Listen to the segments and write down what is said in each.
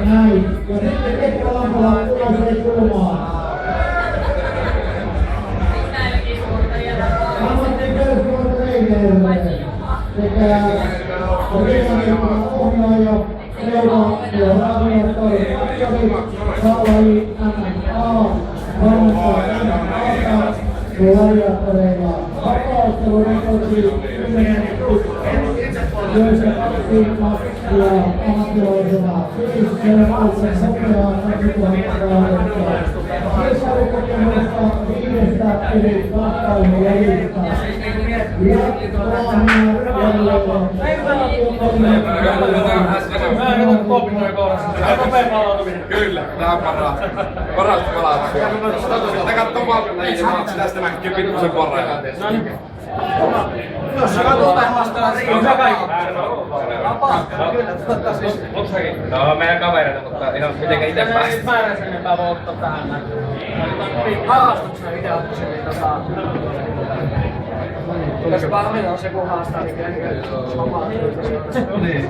näin. Ja sitten Kekka-Lampala punaiseen kulmaan. Ammattiköyskulutreeneille sekä ohjaaja Leuva ja ravinnoittori Aktori Saalaji MMA valmistaa MMA gladiatoreilla. Vapaaottelurekordi 10 joista 2 matsia ammattilaisena. Syysselvauksen hopeaa 2008. Kilpailukokemusta 5 eri kamppailulajista. Kyllä, tää on parasta palauttaa. Tää kattoo paljon näitä matsia, tästä näkyy pikkusen porreilla. Jos sä katsotaan vastaan riittää kaikki. No meidän kavereita, mutta ihan mitenkä ite päästä. Määräisen enempää voi ottaa tähän näin. Harrastuksena ite ottaa niitä saa. Jos Pahminen on se kun haastaa, niin kyllä samaa niin.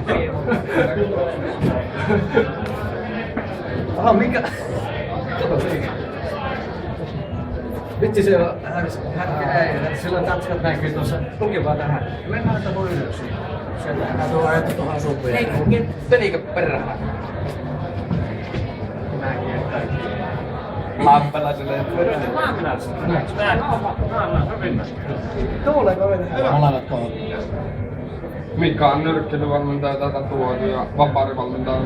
Aha, mikä? Kato siinä. Vitsi se on silloin tanskat näkyy tuossa tukivaa tähän. Mennään että voi ylös siinä. Sieltä tuo ajettu tuohon suupuun. Ei, pelikö perään? Näin kaikki. Lampelaiselle. Tuuleeko vielä? Molemmat kohdat. Mika on nyrkkeilyvalmentaja tätä tuotu ja vapaarivalmentaja.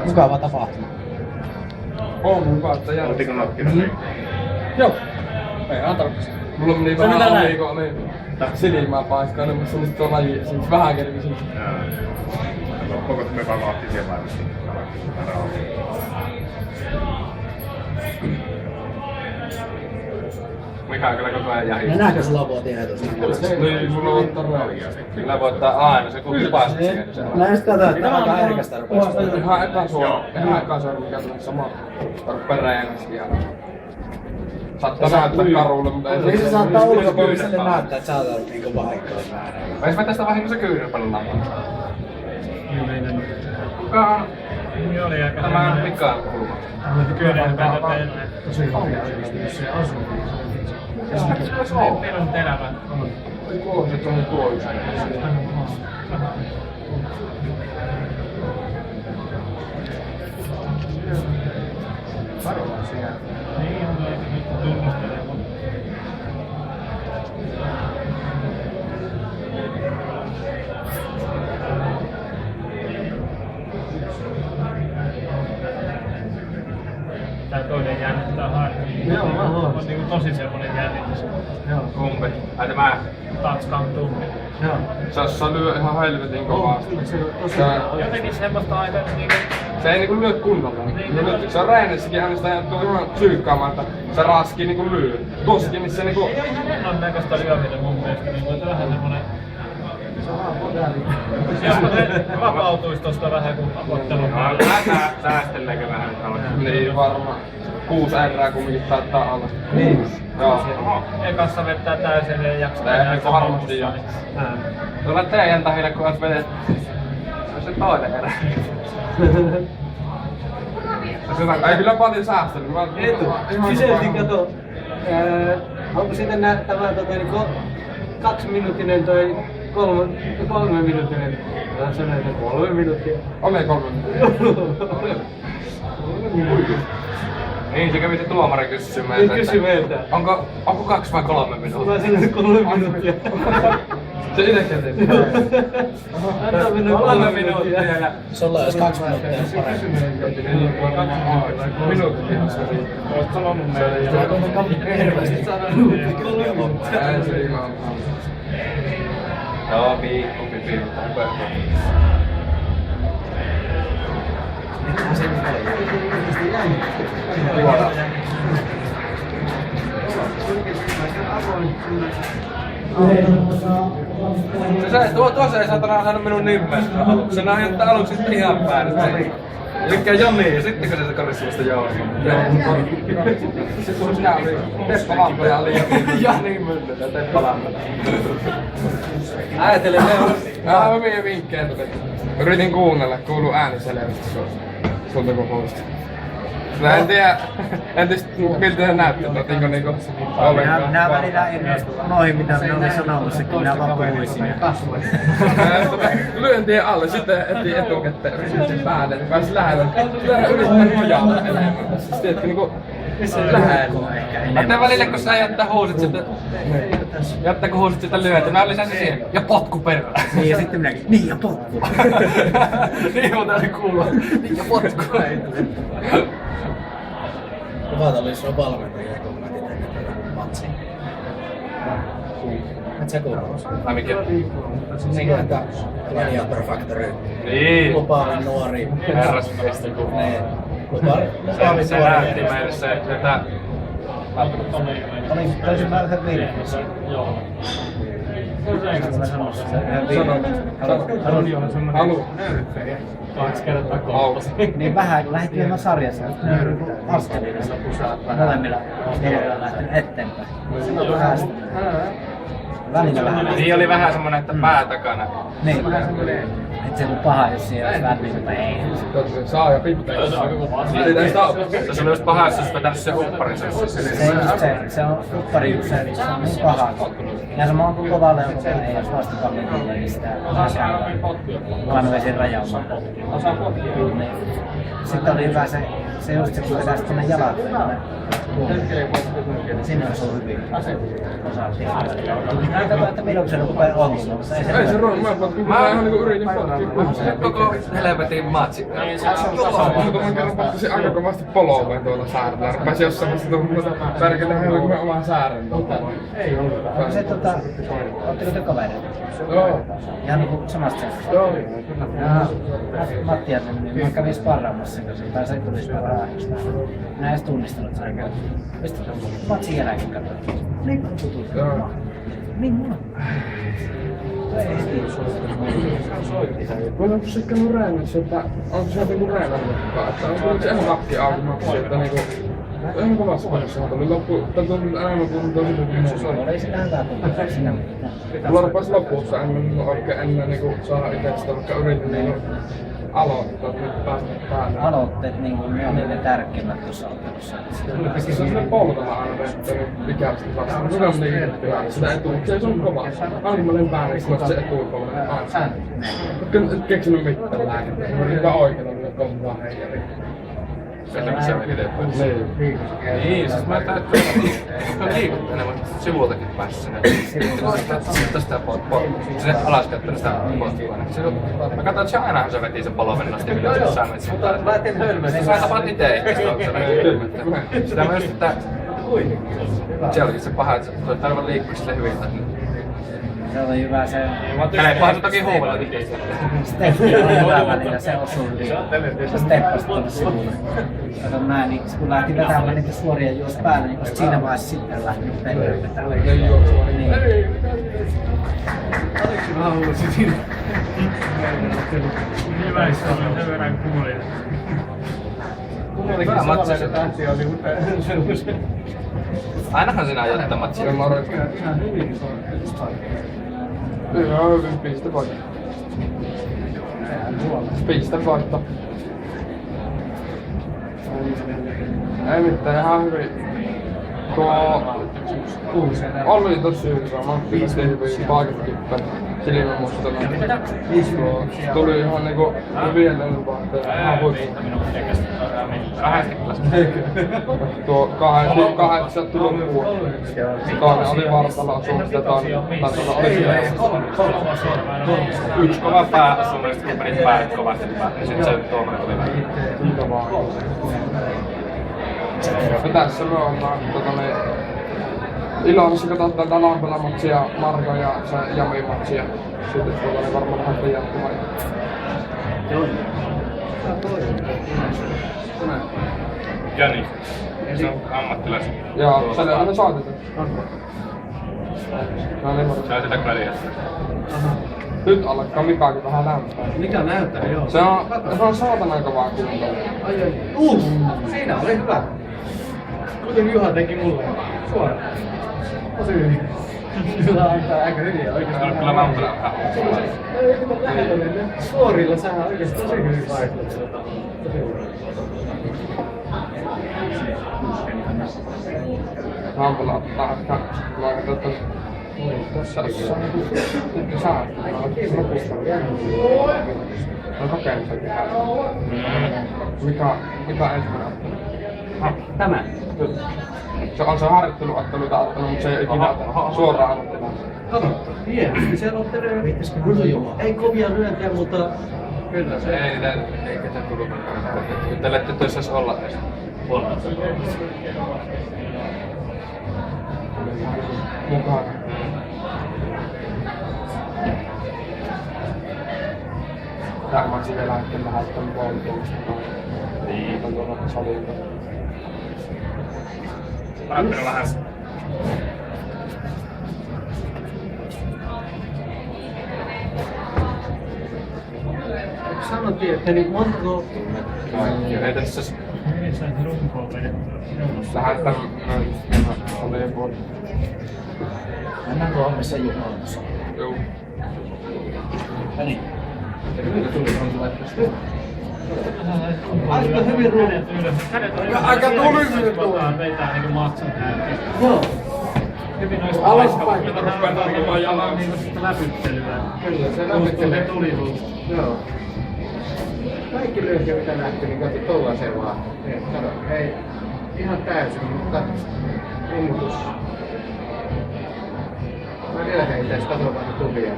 Mukava tapahtuma. On mukava, että jälkeen. Oltiko nokkina? Joo. Ei antanut. Mulla meni vähän liikoa niin silmää paiskaan, mutta se oli sitten laji, siis vähän kerkisin. Loppuuko me vaan vahti siellä varmasti? Mikä on kyllä koko ajan jahi. Nähdäänkö sulla vuotiaheitosta? Niin, mulla on ottanut. Kyllä voittaa aina, se kun hypäsit siihen. Näistä katsotaan, että tämä on aika herkästä rupeaa. Ihan epäsuora, mikä tulee sama peräänsä ihan. Saattaa näyttää karulle, mutta ei Niin se saattaa ulkopuoliselle näyttää, että sä oot ollut niinku vahinkoa määrä. Vais mä tästä vahingossa kyynärpällä napata. Kuka on? Tämä on Mikan kulma. Kyynärpällä teille. Tosi paljon, jos se asuu. Esimerkiksi se olisi ollut. Meillä on terävä. Ei kuulosti, että on tuo yksi. Varovaisia. Niin on tunnustelee. Tää toinen jännittää haettu. Joo, mä huomasin. On niinku tosi semmonen jännitys. Joo. Kumpi? Ai tämä. Tanskan tunti. Joo. Se lyö ihan helvetin kovasti. Jotenkin semmoista aika niinku... Se ei niinku lyö kunnolla. Se on reenissäkin hän sitä tuo ihan psyykkaamaan, että se raskii niinku lyö. Tossakin missä niinku... Ei oo ihan lennon näköistä lyöminen mun mielestä. Niinku, että vähän semmonen... Se on vaan moderni. Jospa se vapautuis tosta vähän kun apottelun päälle. Säästelläänkö vähän nyt? Niin varmaan. 6 erää kumminkin taitaa olla. Niin. Joo. Ekassa vettää täysin ja jaksaa. Tää ehkä varmasti joo. Tuolla teidän tahilla kun ois vedetty. Se on se toinen erä. Ei kyllä paljon säästänyt. Kyseltiin, kato, onko sitten tämä 2-minuuttinen toi 3-minuuttinen? Vähän sanoin, että 3 minuuttia. Ole 3 minuuttia. Niin, se kävi se tuomari kysyä meiltä. Kysy meiltä. Onko 2 vai 3 minuuttia? Mä sanoin 3 minuuttia. Se itsekin teki. Antaa mennä 3 minuuttia. Sulla olisi 2 minuuttia parempi. Minuutti ihan se oli. Oot sanonut meille. Sulla on kuitenkin hirveästi sanonut. Näin se ihan. Joo, viikko pipiltä. Mitään se nyt ei. Tuossa ei saatana saanut minun nimeä aluksi. Se näin, että aluksi sitten ihan väärin. Tykkää Jani ja sitten kun se karissimasta joo. Sitten kun sinä oli Teppa Lampela oli Jani Myllyllä ja Teppa Lampela. Ajatele ne on. Vähän hyviä vinkkejä tuli. Yritin kuuluu ääni selvästi sulta kokousta. Mä en tiedä miltä se näytti, otinko niinku ollenkaan. Minä välillä unohdin mitä minä olin sanomassa, kun minä vaan puhuin siinä. Lyön tien alle, sitten etin etukäteen, yritin sen päälle, niin pääsin lähelle. Yritin nojaa enemmän. Siis tiedätkö niinku lähellä. Mä välillä kun sä jättää housit sitten. Jättääkö housit sitä lyötä? Mä lisäsin siihen. Ja potku perään. Niin ja sitten minäkin, niin ja potku. Niin mä taisin kuulla. Niin ja potku. Kuvat olis jo valmentajia, kun mä tein tätä matsia. Et sä kuuluu? Ai mikä? Niin että Gladiator Factory. Niin. Lupaavin nuori. Herrasmiesti kun. Niin. Lupaavin Se näytti meille se, että Oli täysin virheessä. Joo. Halu. 2 kertaa kolmas. Niin vähän, kun lähdit viemään sarjassa, askelina molemmilla jalalla lähtenyt eteenpäin. Välillä vähän. niin oli vähän semmonen, että pää takana. Niin. Et se on paha, jos siellä olisi välillä, mutta ei. Sitten saa ja pitää. Ei sitä ole. Se oli just paha, jos olisi vetänyt sen hupparinsa. Se on uppari, se on niin paha. Ja sama on kuin kovalle, joka ei jos vastapallon tulee, niin sitä käydään. Vaan vesi rajaamaan. Sitten oli hyvä se just se, kun vetäisi sinne jalat. Sinne on ollut hyvin. Osattiin. Katsotaan, että milloin se rupeaa ongelma, mutta ei se Ei se roon, mä ihan niinku yritin potkia. Koko helvetin matsi. Muutaman kerran pakkasin aika kovasti poloveen tuolla saarella. Rupesin jossain vaiheessa tuolla tärkeää kun mä oman saaren tuolta. onko se ootteko te kavereita? Joo. Ihan niinku samasta seudusta? Joo. Jaa, Matti Janne, niin mä kävin sparraamassa sen kanssa, tai se tuli sparraajasta. Minä en edes tunnistanut sen. Mistä matsin jälkeen katsoin? Niin tutut. Joo. Niin mulla. Onko se käynyt reenassa, että onko se jotenkin reenannutkaan? Että onko se ihan nakki auki maksi, että niinku... Ihan kovassa paikassa tuli loppu, tai tuli enemmän kuin tosi muuta. Ei sitä hyvää tuntua siinä mitään. Mulla rupes lopussa ennen niinku saada itsestä, vaikka yritin niinku aloittaa, että nyt päästä päälle. Aloitteet niinku ne on niille tärkeimmät tuossa ottelussa. Se on sellainen polkalla aina vettänyt ikävästi vastaan. Se on niin hyvä, sitä etuun. Se on kova. Aina mä olen väärin, kun se etuupolven aina. Et keksinyt mitään lääkettä. Mä olin vaan oikealla, niin kovaa heijari. Sen takia se meni eteenpäin. Niin, siis mä täytyy liikuttaa enemmän sivultakin päässä sinne. Tästä sinne alas käyttänyt sitä pottua. Mä katsoin, että se ainahan se veti sen palovennosti ylös, jos sä menet sen päälle. Mä tein hölmöä. Sä tapaat ite ihmistä. Sitä mä just, että siellä olikin se paha, että se aivan liikkuu sille hyvin. Se oli hyvä se... Paha se toki huumella. Steppi on hyvä välillä, se osuu hyvin. Se steppasi tuonne sivulle. Kato näin, niin kun lähti vetämään niitä suoria juos päälle, niin kun siinä vaiheessa sitten lähti peliä vetämään. Ne juoksua. Niin. Hyväissä oli sen verran kuulin. Hyvä matsi se. Ainahan sinä ajat tätä matsia. Kyllä mä roikkaan. Joo, hyvin piste voitto. Piste voitto. Ei mitään, ihan hyvin. Oli tosi hyvä, mä pistin hyvin paikastikin silmämustana. Tuli ihan niinku hyviä lennonvahteja, ihan huippu. Tuo 8 loppuun. Toinen oli vartalla osuus ja toinen oli siellä. Yksi kova pää asuu, ja sitten kun menit päät kovasti päälle, niin sitten se tuommoinen tuli vähän. Siitä vaan. Ja tässä me ollaan Ilomissa katsotaan tätä Lampela-matsia, Marko ja se Jami-matsia. Sitten tuolla oli varmaan lähdetään jatkumaan. Jani. Se on ammattilais. Joo, se on ne saatetaan. Se on sitä Gladiator. Nyt alkaa Mikakin vähän lämpää. Mikä näyttää, joo. Se on saatanan kovaa kuntoa. Ai. Siinä oli hyvä. Kuten Juha teki mulle. Suora. Tosi hyvin. Kyllä antaa aika hyviä oikeastaan. Kyllä mä oon vähän. Ei kun lähellä suorilla sähän oikeesti tosi hyvin vaihtuu. Tosi hyvin. Hampula ottaa ehkä vaikka tässä nyt saa. Lopussa. Mä kokeilin sen tehdä. Mikä ensimmäinen? Tämä. Se on se harjoitteluotteluita ottanut, mutta se ei ikinä suoraan ottanut. Kato, hienosti se ottelee. Ei kovia lyöntejä, mutta Kyllä se ei ketään tullut mitään. Nyt tällä ette toisais olla edes puolella. Mukaan. Tää mä olisin vielä hetken lähettänyt koulutuksesta. Niin. On tuolla salilta. Ajattele vähän. sanottiin, että niin montako... Ei tässä... Ei saisi runkoa vedettyä. Lähettänyt salien puolella. Mennäänkö Ommessa juhannus? Joo. Ja niin. Aika hyvin ruumiin. Aika tuli tuolla. Vetää niinku maksan täyteen. Joo. Hyvin noista Alaspäin. Mitä rupeaa tekemään jalan niinku sitä läpyttelyä. Kyllä, se läpyttelee tulivuus. Joo. Kaikki lyönti mitä nähty, niin kato tollasen vaan. Kato, ei ihan täysin, mutta rummutus. Mä vielä heitäis katsotaan ne tuvia.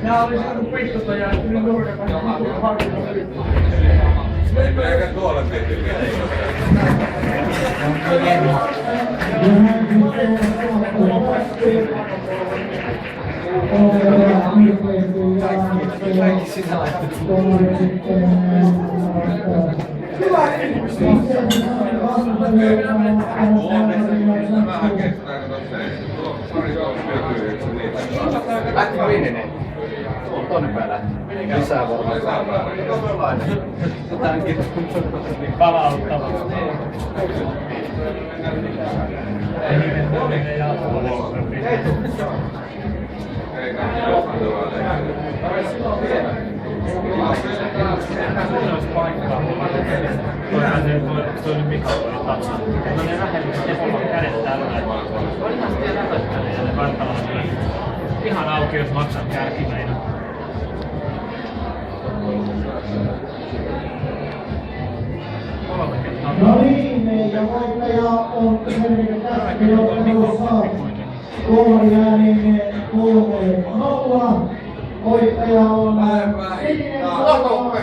Nää oli saanut pistosta ja tuli nurkan Eikä tuolle tehty vielä. Kaikki sitä laitettu. Vähän kestää, kun pari Lähtikö viininen? Tuonne päällä. Lisää varmaan. Jotainkin. palauttava. Toi oli Mika oli tatsa. No ne lähellisesti kädet tällä. Olihan sitten läpättänyt ja ne vartalossa. Ihan auki jos maksan kärkimeina. No niin, ja voittaja on Henrik Käskilä tuomari äänin 3-0. Voittaja on Sininen Salo.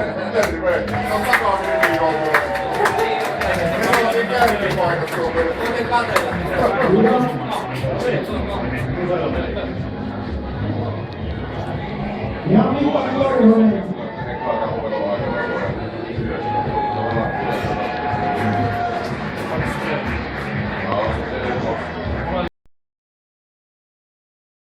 Ja Mika Korhonen.